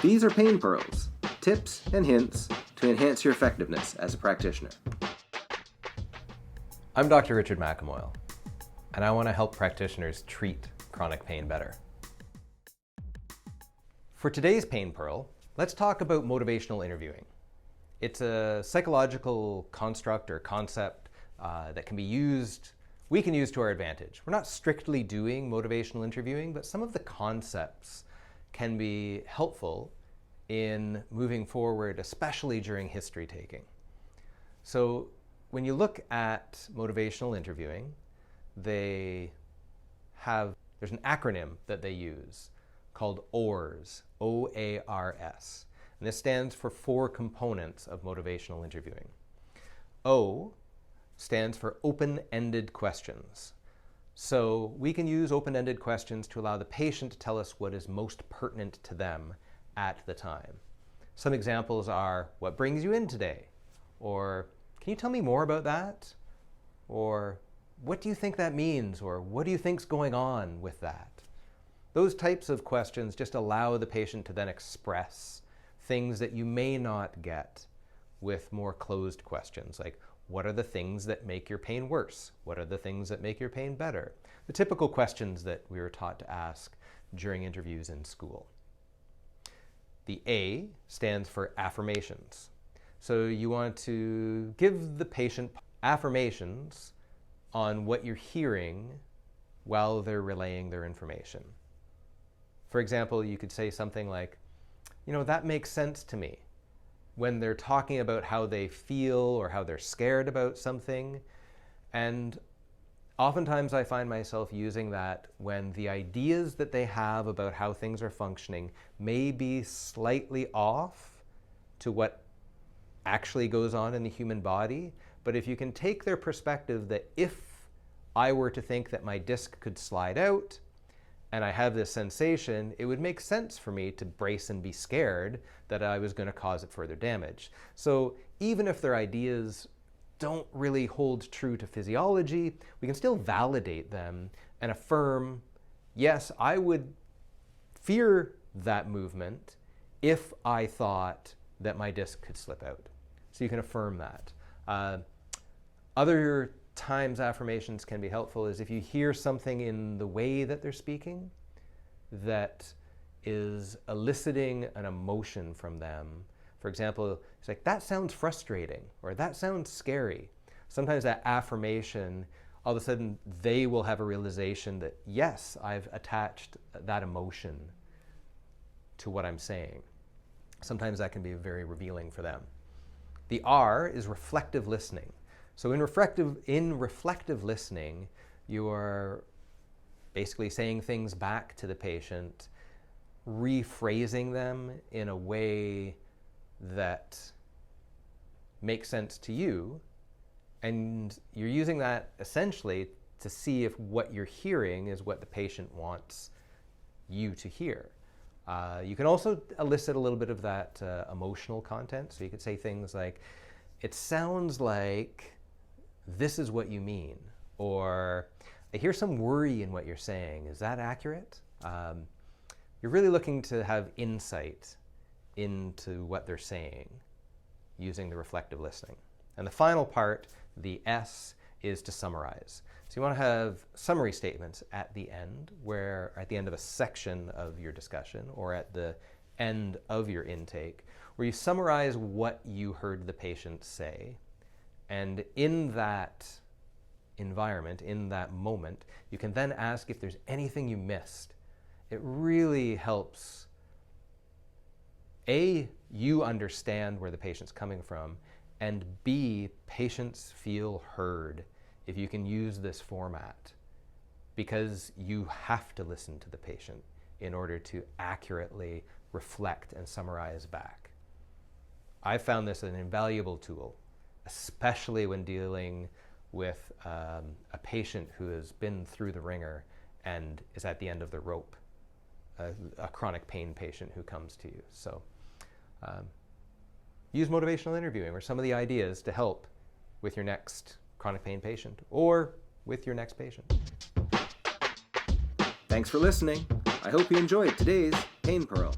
These are Pain Pearls, tips and hints to enhance your effectiveness as a practitioner. I'm Dr. Richard McAmoyle, and I want to help practitioners treat chronic pain better. For today's Pain Pearl, let's talk about motivational interviewing. It's a psychological construct or concept that we can use to our advantage. We're not strictly doing motivational interviewing, but some of the concepts can be helpful in moving forward, especially during history taking. So when you look at motivational interviewing, there's an acronym that they use called OARS, O-A-R-S. And this stands for 4 components of motivational interviewing. O stands for open-ended questions. So we can use open-ended questions to allow the patient to tell us what is most pertinent to them at the time. Some examples are, what brings you in today? Or, can you tell me more about that? Or, what do you think that means? Or, what do you think's going on with that? Those types of questions just allow the patient to then express things that you may not get with more closed questions, like what are the things that make your pain worse? What are the things that make your pain better? The typical questions that we were taught to ask during interviews in school. The A stands for affirmations. So you want to give the patient affirmations on what you're hearing while they're relaying their information. For example, you could say something like, that makes sense to me. When they're talking about how they feel or how they're scared about something. And oftentimes I find myself using that when the ideas that they have about how things are functioning may be slightly off to what actually goes on in the human body. But if you can take their perspective that if I were to think that my disc could slide out, and I have this sensation, it would make sense for me to brace and be scared that I was going to cause it further damage. So even if their ideas don't really hold true to physiology, we can still validate them and affirm, yes, I would fear that movement if I thought that my disc could slip out. So you can affirm that. Other times affirmations can be helpful is if you hear something in the way that they're speaking that is eliciting an emotion from them. For example, it's like, that sounds frustrating, or that sounds scary. Sometimes that affirmation, all of a sudden they will have a realization that, yes, I've attached that emotion to what I'm saying. Sometimes that can be very revealing for them. The R is reflective listening. So in reflective listening, you are basically saying things back to the patient, rephrasing them in a way that makes sense to you, and you're using that essentially to see if what you're hearing is what the patient wants you to hear. You can also elicit a little bit of that emotional content, so you could say things like, it sounds like this is what you mean, or I hear some worry in what you're saying. Is that accurate? You're really looking to have insight into what they're saying using the reflective listening. And the final part, the S, is to summarize. So you want to have summary statements at the end, at the end of a section of your discussion or at the end of your intake, where you summarize what you heard the patient say. And in that environment, in that moment, you can then ask if there's anything you missed. It really helps, A, you understand where the patient's coming from, and B, patients feel heard if you can use this format, because you have to listen to the patient in order to accurately reflect and summarize back. I've found this an invaluable tool, especially when dealing with a patient who has been through the ringer and is at the end of the rope, a chronic pain patient who comes to you. So use motivational interviewing or some of the ideas to help with your next chronic pain patient or with your next patient. Thanks for listening. I hope you enjoyed today's Pain Pearl.